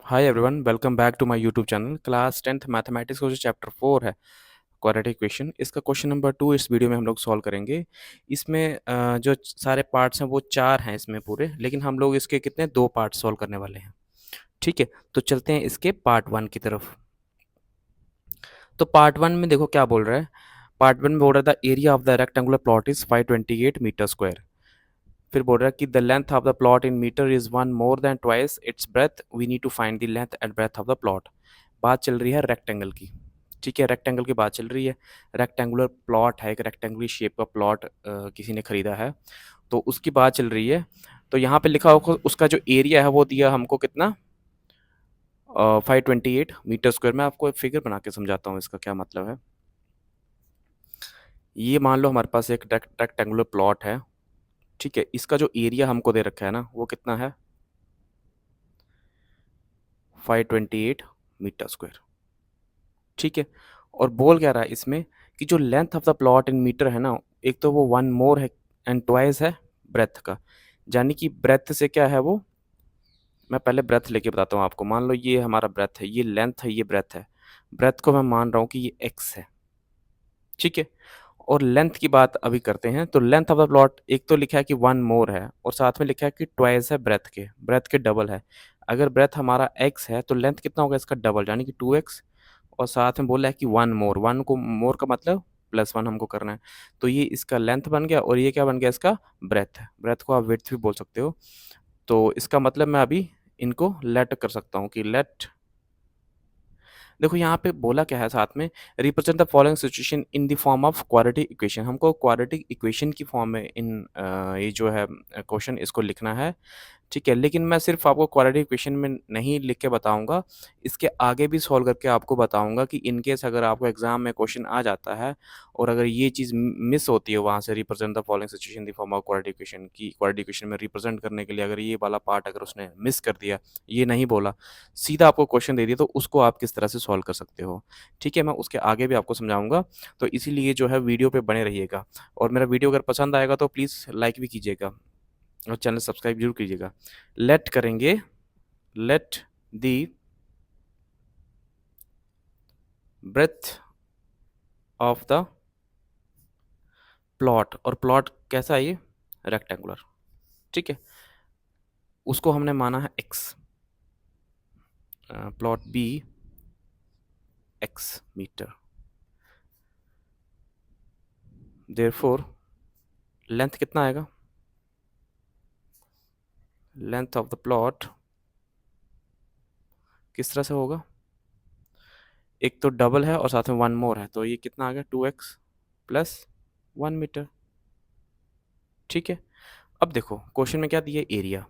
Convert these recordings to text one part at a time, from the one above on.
Hi everyone, welcome back to my YouTube channel. Class 10th mathematics का जो chapter 4 है quadratic equation, इसका question number 2 इस video में हम लोग सॉल्व करेंगे। इसमें जो सारे पार्ट्स हैं वो 4 हैं इसमें पूरे, लेकिन हम लोग इसके कितने 2 पार्ट सॉल्व करने वाले हैं। ठीक है, तो चलते हैं इसके पार्ट 1 की तरफ। तो पार्ट 1 में देखो क्या बोल रहा है। पार्ट 1 में बोल रहा था area of the rectangular plot is 528 metre square. फिर बोल रहा है कि the length of the plot in metre is one more than twice its breadth, we need to find the length and breadth of the plot. बात चल रही है rectangle की। ठीक है, रेक्टेंगल की बात चल रही है। रेक्टेंगुलर प्लॉट है, एक रेक्टेंगुलर शेप का प्लॉट किसी ने खरीदा है, तो उसकी बात चल रही है। तो यहाँ पे लिखा होगा उसका जो एरिया है वो दिया हमको कितना, 528 मीटर स्क्वायर। मैं आपको एक फिगर बना के समझाता हूँ इसका क्या मतलब है। ये मान लो हमारे पास एक रेक्टेंगुलर प्लॉट है। ठीक है, इसका जो एरिया हमको दे रखा है ना वो कितना है, 528 मीटर स्क्वायर। ठीक है, और बोल क्या रहा है इसमें कि जो length of the plot in metre है ना, एक तो वो वन मोर है एंड ट्वाइस है ब्रेथ का। यानी कि ब्रेथ से क्या है वो, मैं पहले ब्रेथ लेके बताता हूँ आपको। मान लो ये हमारा ब्रेथ है, ये लेंथ है, ये ब्रेथ है। ब्रेथ को मैं मान रहा हूँ कि ये एक्स है। ठीक है, और लेंथ की बात अभी करते हैं। तो लेंथ ऑफ द प्लॉट एक तो लिखा है कि वन मोर है, और साथ में लिखा है कि ट्वाइस है ब्रेथ के डबल है। अगर ब्रेथ हमारा एक्स है तो लेंथ कितना होगा इसका डबल, यानी कि 2x। और साथ में बोला है कि वन मोर, वन को मोर का मतलब +1 हमको करना है। तो ये इसका लेंथ बन गया, और ये क्या बन गया इसका ब्रेथ है। ब्रेथ को आप विड्थ भी बोल सकते हो। तो इसका मतलब मैं अभी इनको लेट कर सकता हूँ कि लेट। देखो यहाँ पे बोला क्या है साथ में, represent the following situation in the form of quadratic equation. हमको क्वाड्रेटिक इक्वेशन की फॉर्म में ये जो है क्वेश्चन इसको लिखना है। ठीक है, लेकिन मैं सिर्फ आपको क्वाड्रेटिक इक्वेशन में नहीं लिख के बताऊंगा, इसके आगे भी सॉल्व करके आपको बताऊंगा कि इन केस अगर आपको एग्जाम में क्वेश्चन आ जाता है और अगर ये चीज़ मिस होती है वहाँ से, represent the following situation in the form of quadratic equation की, क्वाड्रेटिक इक्वेशन में रिप्रेजेंट करने के लिए अगर ये वाला पार्ट अगर उसने मिस कर दिया, ये नहीं बोला, सीधा आपको क्वेश्चन दे दिया, तो उसको आप किस तरह से सॉल्व कर सकते हो। ठीक है, मैं उसके आगे भी आपको समझाऊंगा। तो इसीलिए जो है वीडियो पे बने रहिएगा, और मेरा वीडियो अगर पसंद आएगा तो प्लीज़ लाइक भी कीजिएगा और चैनल सब्सक्राइब जरूर कीजिएगा। लेट करेंगे, let the breadth of the plot, और प्लॉट कैसा है ये, रेक्टेंगुलर। ठीक है, उसको हमने माना है x, plot be x metre. Therefore length कितना आएगा, लेंथ ऑफ द प्लॉट किस तरह से होगा, एक तो डबल है और साथ में वन मोर है, तो ये कितना आ गया 2x प्लस 1 मीटर। ठीक है, अब देखो क्वेश्चन में क्या दिया, एरिया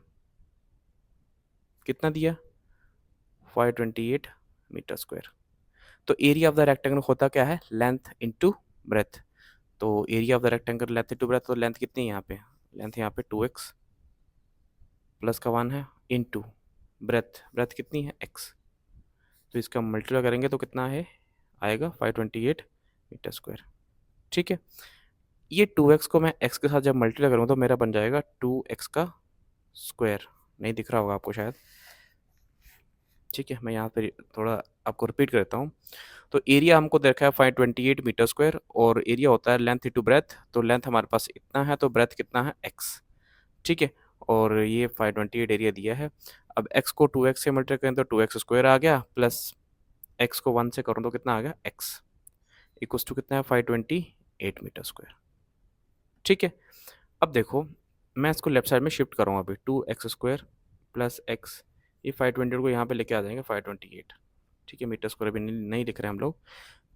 कितना दिया, 528 मीटर स्क्वायर। तो एरिया ऑफ द रेक्टेंगल होता क्या है, लेंथ इंटू ब्रेथ। तो area of the rectangle length into breadth, तो लेंथ कितनी है यहाँ पे, लेंथ यहाँ पे 2x प्लस का 1 है इंटू ब्रेथ, ब्रेथ कितनी है x। तो इसका मल्टीप्लाई करेंगे तो कितना है आएगा 528 मीटर स्क्वायर। ठीक है, ये 2x को मैं x के साथ जब मल्टीप्लाई करूँगा तो मेरा बन जाएगा 2x का स्क्वायर। नहीं दिख रहा होगा आपको शायद। ठीक है, मैं यहाँ पे थोड़ा आपको रिपीट करता हूँ। तो एरिया हमको देखा है 528 मीटर स्क्वायर, और एरिया होता है लेंथ इंटू ब्रेथ। तो लेंथ हमारे पास इतना है, तो ब्रेथ कितना है x। ठीक है, और ये 528 एरिया दिया है। अब x को 2x से मल्टीप्लाई करें तो 2x स्क्वायर आ गया, प्लस x को 1 से करूँ तो कितना आ गया x, इक्वस टू कितना है 528 मीटर स्क्वायर। ठीक है, अब देखो मैं इसको लेफ्ट साइड में शिफ्ट करूँगा अभी, 2x स्क्वायर प्लस x, ये 528 को यहाँ पे लेके आ जाएंगे 528। ठीक है, मीटर स्क्वायर भी नहीं लिख रहे हम लोग।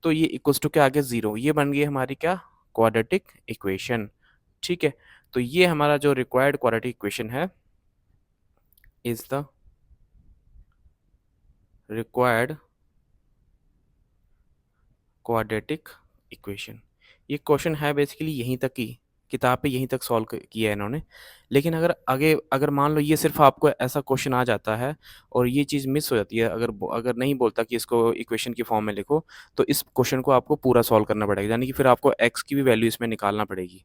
तो ये इक्वल्स टू क्या आ गया 0, ये बन गई हमारी क्या, क्वाड्रेटिक इक्वेशन। ठीक है, तो ये हमारा जो रिक्वायर्ड क्वाड्रेटिक इक्वेशन है is the required quadratic equation. ये क्वेश्चन है बेसिकली यहीं तक ही, किताब पे यहीं तक सॉल्व किया है इन्होंने। लेकिन अगर आगे अगर मान लो ये सिर्फ आपको ऐसा क्वेश्चन आ जाता है और ये चीज़ मिस हो जाती है, अगर नहीं बोलता कि इसको इक्वेशन की फॉर्म में लिखो, तो इस क्वेश्चन को आपको पूरा सॉल्व करना पड़ेगा, यानी कि फिर आपको एक्स की भी वैल्यू इसमें निकालना पड़ेगी,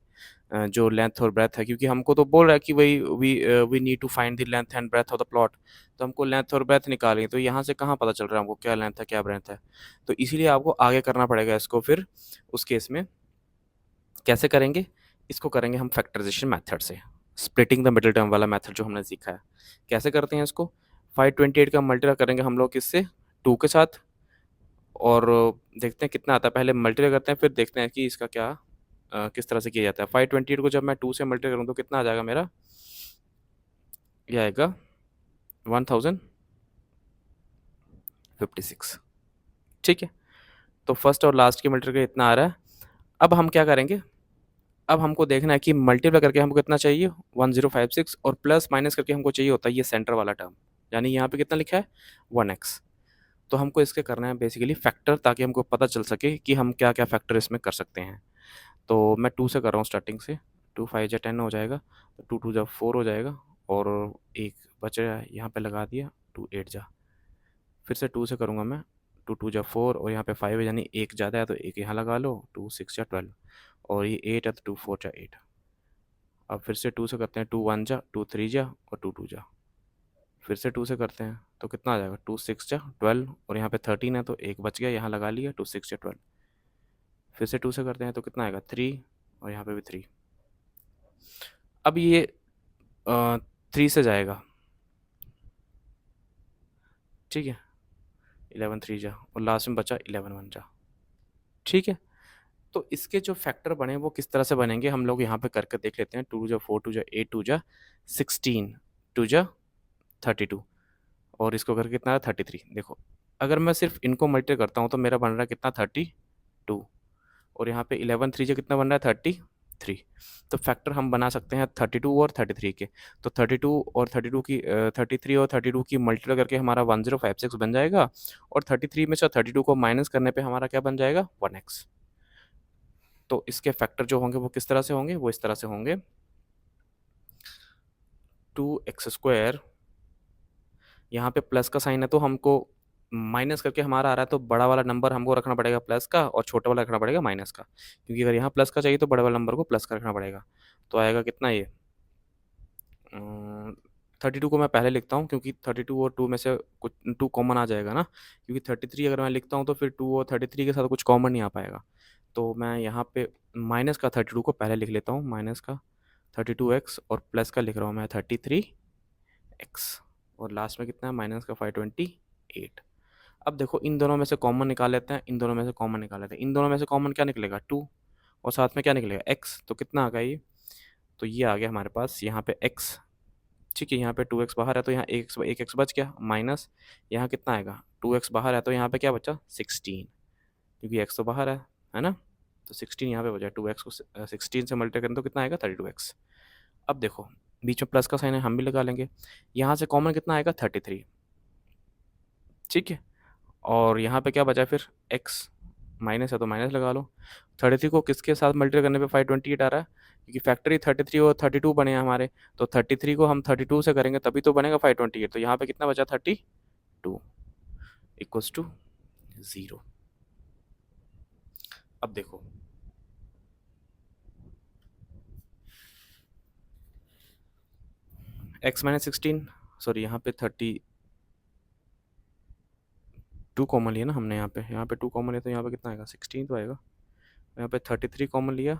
जो लेंथ और ब्रेथ है, क्योंकि हमको तो बोल रहा है कि वही we need to find the length and breadth of the plot. तो हमको लेंथ और ब्रेथ निकालेंगे, तो यहाँ से कहाँ पता चल रहा है हमको क्या लेंथ है क्या ब्रेथ है। तो इसीलिए आपको आगे करना पड़ेगा इसको। फिर उस केस में कैसे करेंगे? इसको करेंगे हम फैक्टराइजेशन मेथड से, स्प्लिटिंग द मिडिल टर्म वाला मेथड जो हमने सीखा है। कैसे करते हैं इसको? 528 का मल्टीप्लाई करेंगे हम लोग किससे? 2 के साथ, और देखते हैं कितना आता है। पहले मल्टीप्लाई करते हैं, फिर देखते हैं कि इसका क्या किस तरह से किया जाता है। 528 को जब मैं 2 से मल्टीप्लाई करूँ तो कितना आ जाएगा मेरा? ये आएगा 1056। ठीक है, तो फर्स्ट और लास्ट की मल्टीप्लाई इतना आ रहा है। अब हम क्या करेंगे? अब हमको देखना है कि मल्टीप्लाई करके हमको कितना चाहिए? 1056, और प्लस माइनस करके हमको चाहिए होता है ये सेंटर वाला टर्म, यानी यहाँ पे कितना लिखा है? 1x। तो हमको इसके करना है बेसिकली फैक्टर, ताकि हमको पता चल सके कि हम क्या क्या फैक्टर इसमें कर सकते हैं। तो मैं 2 से कर रहा हूँ स्टार्टिंग से। 2 5 जा 10 हो जाएगा, तो 2 2 जा 4 हो जाएगा, और एक बच रहा है यहाँ पे लगा दिया, 2 8 जा। फिर से 2 से करूँगा मैं। 2 2 जा 4, और यहाँ पे 5 है, यानी एक ज़्यादा है तो एक यहाँ लगा लो। 2 6 जा 12, और ये 8 है तो 2 4 जा 8। अब फिर से 2 से करते हैं। 2 1 जा, 2 3 जा, और 2 2 जा। फिर से 2 से करते हैं तो कितना आ जाएगा? 2 6 जा 12, और यहाँ पे 13 है तो एक बच गया, यहाँ लगा लिया। 2 6 जा 12। फिर से 2 से करते हैं तो कितना आएगा? 3, और यहाँ पे भी 3। अब ये 3 से जाएगा, ठीक है। 11 3 जा, और लास्ट में बचा 11 1 जा, ठीक है। तो इसके जो फैक्टर बने वो किस तरह से बनेंगे हम लोग यहाँ पे करके देख लेते हैं। 2 जा 4, 2 जा 8, 2 जा 16, 2 जा 32, और इसको करके कितना है? 33। देखो, अगर मैं सिर्फ इनको मल्टीप्लाई करता हूँ तो मेरा बन रहा है कितना? 32, और यहाँ पे 11 3 जा कितना बन रहा है? 33। तो फैक्टर हम बना सकते हैं 32 और 33 के। तो 32 और 32 की 33 और 32 की मल्टीप्लाई करके हमारा 1056 बन जाएगा, और 33 में से 32 को माइनस करने पे हमारा क्या बन जाएगा? 1x। तो इसके फैक्टर जो होंगे वो किस तरह से होंगे? वो इस तरह से होंगे। 2x², यहाँ पे प्लस का साइन है तो हमको माइनस करके हमारा आ रहा है, तो बड़ा वाला नंबर हमको रखना पड़ेगा प्लस का, और छोटा वाला रखना पड़ेगा माइनस का, क्योंकि अगर यहाँ प्लस का चाहिए तो बड़े वाले नंबर को प्लस का रखना पड़ेगा। तो आएगा कितना ये? 32 को मैं पहले लिखता हूँ, क्योंकि 32 और 2 में से कुछ 2 कॉमन आ जाएगा ना, क्योंकि 33 अगर मैं लिखता हूँ तो फिर 2 और 33 के साथ कुछ कॉमन नहीं आ पाएगा। तो मैं यहाँ पे माइनस का 32 को पहले लिख लेता हूँ, माइनस का 32x, और प्लस का लिख रहा हूँ मैं 33x, और लास्ट में कितना है? माइनस का 528। अब देखो, इन दोनों में से कॉमन निकाल लेते हैं, इन दोनों में से कॉमन निकाल लेते हैं। इन दोनों में से कॉमन क्या निकलेगा? 2, और साथ में क्या निकलेगा? x। तो कितना आ गया ये? तो ये आ गया हमारे पास यहाँ पे x, ठीक है। यहाँ पे 2x बाहर है तो यहाँ एक एक्स बच गया, माइनस यहाँ कितना आएगा? 2x बाहर है तो यहाँ पे क्या बचा? 16, क्योंकि x तो बाहर है ना। तो 16 यहाँ पे बचा। 2x को 16 से मल्टीप्लाई करें तो कितना आएगा? 32x। अब देखो, बीच में प्लस का साइन है, हम भी लगा लेंगे। यहाँ से कॉमन कितना आएगा? 33, ठीक है। और यहाँ पे क्या बचा फिर? x, माइनस है तो माइनस लगा लो। 33 को किसके साथ मल्टीप्लाई करने पे 528 आ रहा है? क्योंकि फैक्टरी 33 और 32 बने हैं हमारे, तो 33 को हम 32 से करेंगे तभी तो बनेगा 528। तो यहाँ पे कितना बचा? 32 इक्वल्स टू 0। अब देखो, x माइनस 16, सॉरी यहाँ पे 32 कॉमन लिया ना हमने, यहाँ पे 2 कॉमन लिया, तो यहाँ पे कितना आएगा? 16 तो आएगा। यहाँ पे 33 कॉमन लिया,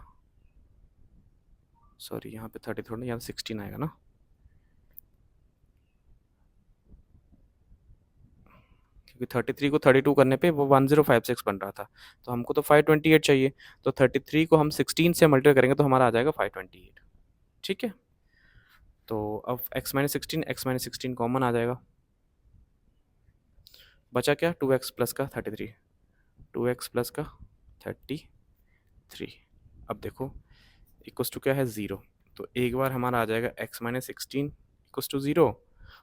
सॉरी यहाँ पे 30 थोड़ा, यहाँ 16 आएगा ना, क्योंकि 33 को 32 करने पे वो 1056 बन रहा था, तो हमको तो 528 चाहिए। तो 33 को हम 16 से मल्टीप्लाई करेंगे तो हमारा आ जाएगा 528, ठीक है। तो अब x-16 कॉमन आ जाएगा, बचा क्या? 2x प्लस का 33, 2x प्लस का 33। अब देखो, इक्वस टू क्या है? 0। तो एक बार हमारा आ जाएगा x-16 इक्वस टू 0,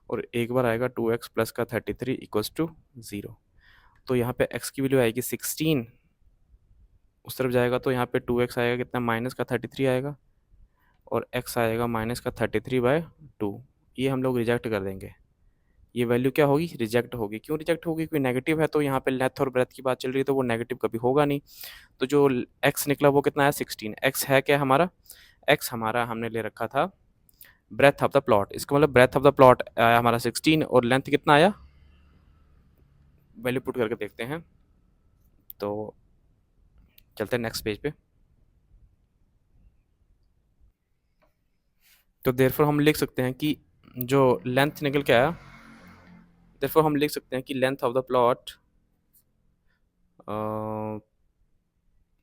और एक बार आएगा 2x प्लस का 33 इक्वस टू 0। तो यहाँ पे x की वैल्यू आएगी 16, उस तरफ जाएगा तो यहाँ पे 2x आएगा कितना? माइनस का 33 आएगा, और x आएगा माइनस का 33/2। ये हम लोग रिजेक्ट कर देंगे। ये वैल्यू क्या होगी? रिजेक्ट होगी। क्यों रिजेक्ट होगी? क्योंकि नेगेटिव है, तो यहाँ पे लेंथ और ब्रेथ की बात चल रही है, तो वो नेगेटिव कभी होगा नहीं। तो जो x निकला वो कितना है? 16। x है क्या हमारा? x हमारा हमने ले रखा था ब्रेथ ऑफ द प्लॉट। इसका मतलब ब्रेथ ऑफ द प्लॉट आया हमारा 16 और लेंथ कितना आया? वैल्यू पुट करके देखते हैं। तो चलते हैं नेक्स्ट पेज पे। तो देयरफॉर हम लिख सकते हैं कि जो लेंथ निकल के आया, देयरफॉर हम लिख सकते हैं कि length of the plot,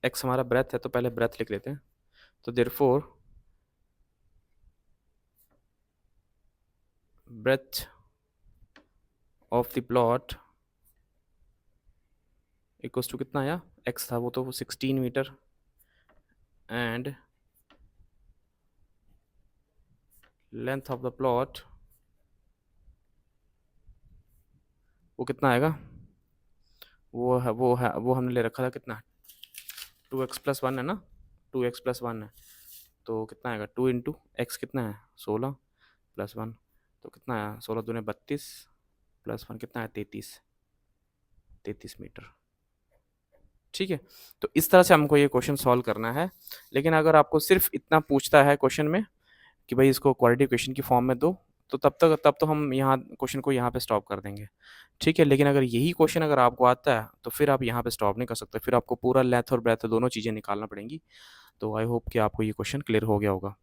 x हमारा ब्रेथ है तो पहले ब्रेथ लिख लेते हैं। तो therefore breadth of the plot equals to कितना आया? एक्स था वो तो 16 metre and length of the plot वो कितना आएगा? वो हमने ले रखा था कितना? 2x+1 है ना? 2x+1 है तो कितना आएगा? 2 इंटू एक्स कितना है? 16 प्लस 1 तो कितना आया? 16 दूने 32 प्लस 1 कितना है? 33 मीटर। ठीक है, तो इस तरह से हमको ये क्वेश्चन सॉल्व करना है। लेकिन अगर आपको सिर्फ इतना पूछता है क्वेश्चन में कि भाई इसको क्वाड्रेटिक इक्वेशन की फॉर्म में दो, तो तब तो हम यहाँ क्वेश्चन को यहाँ पे स्टॉप कर देंगे। ठीक है, लेकिन अगर यही क्वेश्चन अगर आपको आता है तो फिर आप यहाँ पे स्टॉप नहीं कर सकते, फिर आपको पूरा लेंथ और ब्रेथ दोनों चीज़ें निकालना पड़ेंगी। तो आई होप कि आपको ये क्वेश्चन क्लियर हो गया होगा।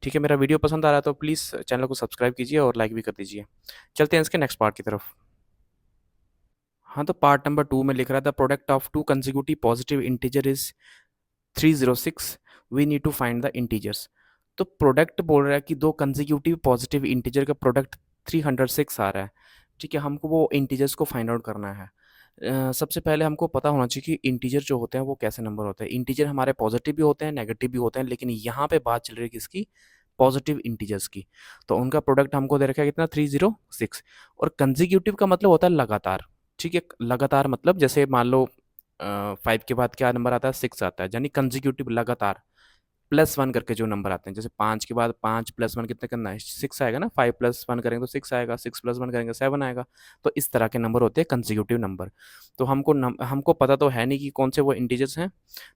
ठीक है, मेरा वीडियो पसंद आ रहा है तो प्लीज़ चैनल को सब्सक्राइब कीजिए और लाइक भी कर दीजिए। चलते हैं इसके नेक्स्ट पार्ट की तरफ। हाँ, तो पार्ट नंबर 2 में लिख रहा था product of two consecutive positive integer is 306, we need to find the integers. तो प्रोडक्ट बोल रहा है कि दो कंसेक्यूटिव पॉजिटिव इंटीजर का प्रोडक्ट 306 आ रहा है। ठीक है, हमको वो इंटीजर्स को फाइंड आउट करना है। सबसे पहले हमको पता होना चाहिए कि इंटीजर जो होते हैं वो कैसे नंबर होते हैं। इंटीजर हमारे पॉजिटिव भी होते हैं, नेगेटिव भी होते हैं, लेकिन यहाँ पे बात चल रही है किसकी? पॉजिटिव इंटीजर्स की। तो उनका प्रोडक्ट हमको दे रखा है कितना? 306। और कंसेक्यूटिव का मतलब होता है लगातार। ठीक है, लगातार मतलब जैसे मान लो 5 के बाद क्या नंबर आता है? 6 आता है, यानी कंसेक्यूटिव लगातार +1 करके जो नंबर आते हैं। जैसे 5 के बाद 5 + 1 कितने करना है? 6 आएगा ना। 5 + 1 करेंगे तो 6 आएगा, 6 + 1 करेंगे 7 आएगा। तो इस तरह के नंबर होते हैं कंसेक्यूटिव नंबर। तो हमको पता तो है नहीं कि कौन से वो इंटीजर्स हैं,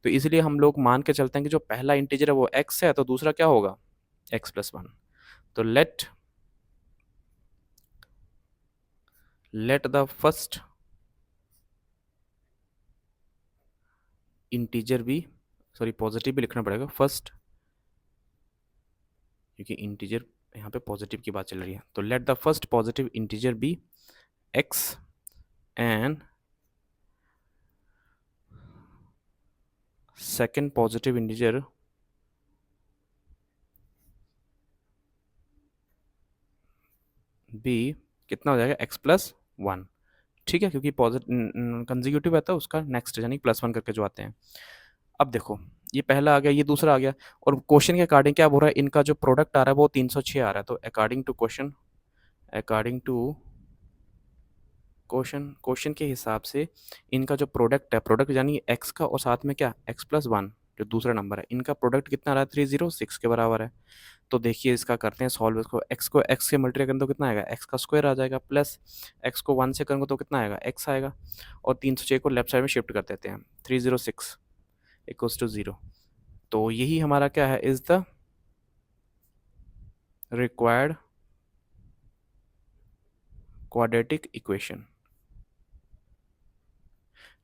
तो इसलिए हम लोग मान के चलते हैं कि जो पहला इंटीजर है वो x है, तो दूसरा क्या होगा? x+1। तो लेट द फर्स्ट इंटीजर भी, सॉरी पॉजिटिव भी लिखना पड़ेगा फर्स्ट, क्योंकि इंटीजर यहाँ पे पॉजिटिव की बात चल रही है। तो let the first positive integer be x and second positive integer be कितना हो जाएगा? x+1। ठीक है, क्योंकि पॉजिटिव कंसेक्यूटिव आता है उसका नेक्स्ट यानी +1 करके जो आते हैं। अब देखो, ये पहला आ गया, ये दूसरा आ गया, और क्वेश्चन के अकॉर्डिंग क्या बोल रहा है? इनका जो प्रोडक्ट आ रहा है वो 306 आ रहा है। तो अकॉर्डिंग टू क्वेश्चन के हिसाब से इनका जो प्रोडक्ट है, प्रोडक्ट यानी एक्स का और साथ में क्या? x+1 जो दूसरा नंबर है, इनका प्रोडक्ट कितना आ रहा है? 306 के बराबर है। तो देखिए इसका करते हैं सॉल्व। इसको x से मल्टीप्लाई करें तो कितना आएगा? x का स्क्वायर आ जाएगा, प्लस x को 1 से करेंगे तो कितना आएगा? x आएगा। और 306 को लेफ्ट साइड में शिफ्ट कर देते हैं, 306 इक्वल्स टू 0। तो यही हमारा क्या है? Is the required quadratic equation.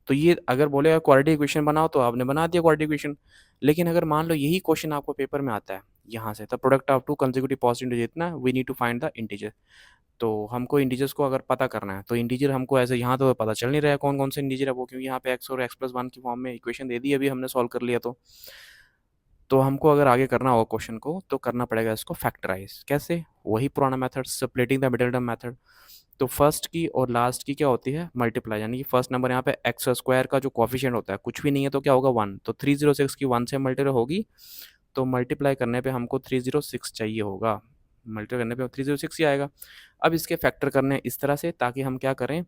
तो ये अगर बोलेगा क्वाड्रेटिक इक्वेशन बनाओ तो आपने बना दिया क्वाड्रेटिक इक्वेशन। लेकिन अगर मान लो यही क्वेश्चन आपको पेपर में आता है यहाँ से, the product of two consecutive positive integer इतना, we need to find the integer. तो हमको इंटीजर्स को अगर पता करना है तो इंटीजर हमको ऐसे यहाँ तो पता चल नहीं रहा है कौन कौन से इंटीजर है वो, क्योंकि यहाँ पे x और x+1 की फॉर्म में इक्वेशन दे दी, अभी हमने सॉल्व कर लिया। तो हमको अगर आगे करना होगा क्वेश्चन को तो करना पड़ेगा इसको फैक्टराइज। कैसे? वही पुराना method, splitting the middle term method. तो फर्स्ट की और लास्ट की क्या होती है? मल्टीप्लाई, यानी कि फर्स्ट नंबर यहाँ पे एक्स स्क्वायर का जो कॉफिशिएंट होता है कुछ भी नहीं है तो क्या होगा? 1। तो 306 की 1 से मल्टीप्लाई होगी, तो मल्टीप्लाई करने पे हमको 306 चाहिए होगा। मल्टीप्लाई करने पे 306 ही आएगा। अब इसके फैक्टर करने हैं इस तरह से ताकि हम क्या करें,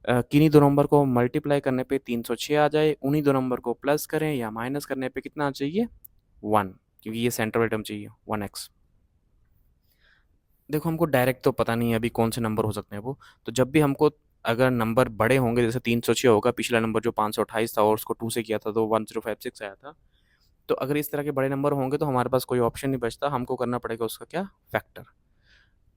किन्हीं दो नंबर को मल्टीप्लाई करने पे 306 आ जाए, उन्हीं दो नंबर को प्लस करें या माइनस करने पे कितना चाहिए? 1। क्योंकि ये सेंटर वाली टर्म चाहिए 1x। देखो हमको डायरेक्ट तो पता नहीं है अभी कौन से नंबर हो सकते हैं वो, तो जब भी हमको अगर नंबर बड़े होंगे, जैसे 306 होगा, पिछला नंबर जो 528 था और उसको 2 से किया था तो 1056 आया था, तो अगर इस तरह के बड़े नंबर होंगे तो हमारे पास कोई ऑप्शन नहीं बचता, हमको करना पड़ेगा उसका क्या, फैक्टर।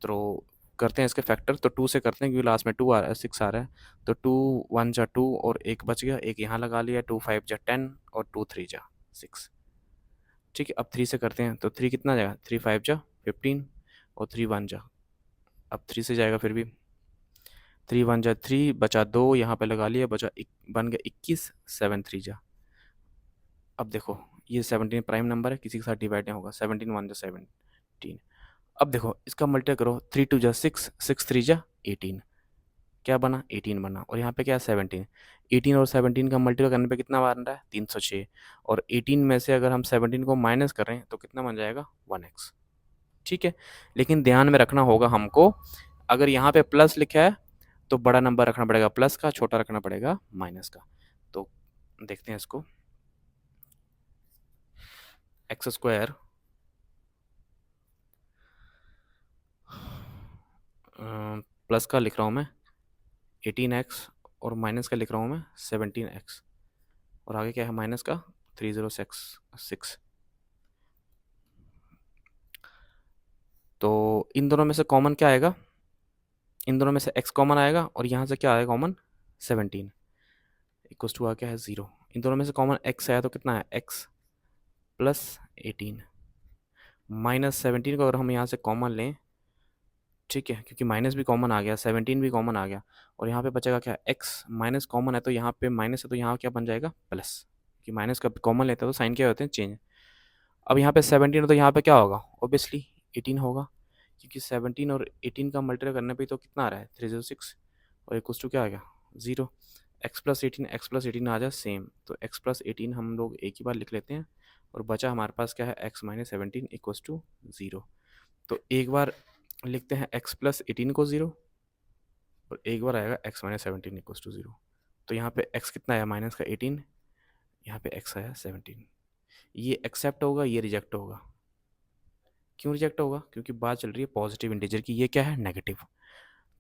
तो करते हैं इसके फैक्टर, तो 2 से करते हैं क्योंकि लास्ट में 2 आ रहा है, 6 आ रहा है, तो 2 1 जा 2 और एक बच गया, एक यहाँ लगा लिया, 2 5 जा 10 और 2 3 जा 6। ठीक है, अब 3 से करते हैं, तो 3 कितना जाएगा, 3 5 जा 15 और 3 1 जा, अब 3 से जाएगा फिर भी, 3 1 जा 3 बचा 2 यहाँ पे लगा लिया, बचा बन गया 21, 7 3 जा। अब देखो ये 17 प्राइम नंबर है, किसी के साथ डिवाइड नहीं होगा, 17 1 जा 17। अब देखो इसका मल्टीप्लाई करो, 3 2 जा 6, 6 3 जा 18, क्या बना, 18 बना, और यहाँ पे क्या है 17। 18 और 17 का मल्टीप्लाई करने पे कितना बन रहा है, 306, और 18 में से अगर हम 17 को माइनस करें तो कितना बन जाएगा, 1x। ठीक है, लेकिन ध्यान में रखना होगा हमको, अगर यहाँ पे प्लस लिखा है तो बड़ा नंबर रखना पड़ेगा प्लस का, छोटा रखना पड़ेगा माइनस का। तो देखते हैं इसको, एक्स स्क्वायर प्लस का लिख रहा हूँ मैं 18x, और माइनस का लिख रहा हूँ मैं 17x, और आगे क्या है माइनस का 306। तो इन दोनों में से कॉमन क्या आएगा, इन दोनों में से x कॉमन आएगा, और यहाँ से क्या आएगा कॉमन, 17 इक्वस टू आ क्या है 0। इन दोनों में से कॉमन x आया तो कितना है, x प्लस 18 माइनस 17 को अगर हम यहाँ से कॉमन लें, ठीक है, क्योंकि माइनस भी कॉमन आ गया, 17 भी कॉमन आ गया, और यहाँ पे बचेगा क्या, x माइनस कॉमन है तो यहाँ पे माइनस है तो यहाँ क्या बन जाएगा प्लस, कि माइनस का कॉमन लेते हैं तो साइन क्या होते हैं, चेंज। अब यहाँ पे 17 है तो यहाँ पे क्या होगा, ऑब्वियसली 18 होगा, क्योंकि 17 और 18 का मल्टीप्लाई करने पे तो कितना आ रहा है 306, और इक्वस टू क्या आ गया 0। एक्स प्लस एटीन आ जाए सेम, तो एक्स प्लस 18 हम लोग एक ही बार लिख लेते हैं, और बचा हमारे पास क्या है x माइनस 17 इक्वस टू 0। तो एक बार लिखते हैं x प्लस 18 को 0, और एक बार आएगा x माइनस 17 इक्वस टू 0। तो यहाँ पे x कितना आया माइनस का 18, यहाँ पे x आया 17। ये एक्सेप्ट होगा, ये रिजेक्ट होगा। क्यों रिजेक्ट होगा, क्योंकि बात चल रही है पॉजिटिव इंटीजर की, ये क्या है नेगेटिव।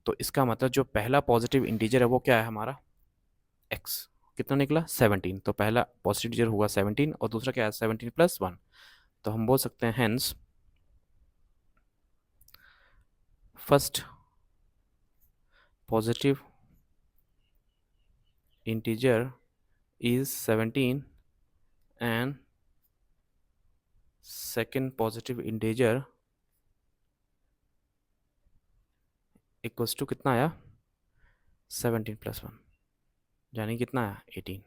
तो इसका मतलब जो पहला पॉजिटिव इंटीजर है वो क्या है हमारा x, कितना निकला 17, तो पहला पॉजिटिव इंटीजर हुआ 17 और दूसरा क्या है 17 प्लस 1। तो हम बोल सकते हैं hence first positive integer is 17 and second positive integer equals to कितना आया 17 प्लस 1, यानी कितना आया 18।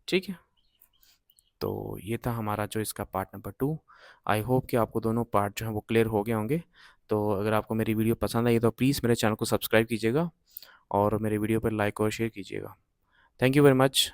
ठीक है, तो ये था हमारा जो इसका पार्ट नंबर 2। आई होप कि आपको दोनों पार्ट जो हैं वो क्लियर हो गए होंगे। तो अगर आपको मेरी वीडियो पसंद आई तो प्लीज़ मेरे चैनल को सब्सक्राइब कीजिएगा और मेरे वीडियो पर लाइक और शेयर कीजिएगा। Thank you very much.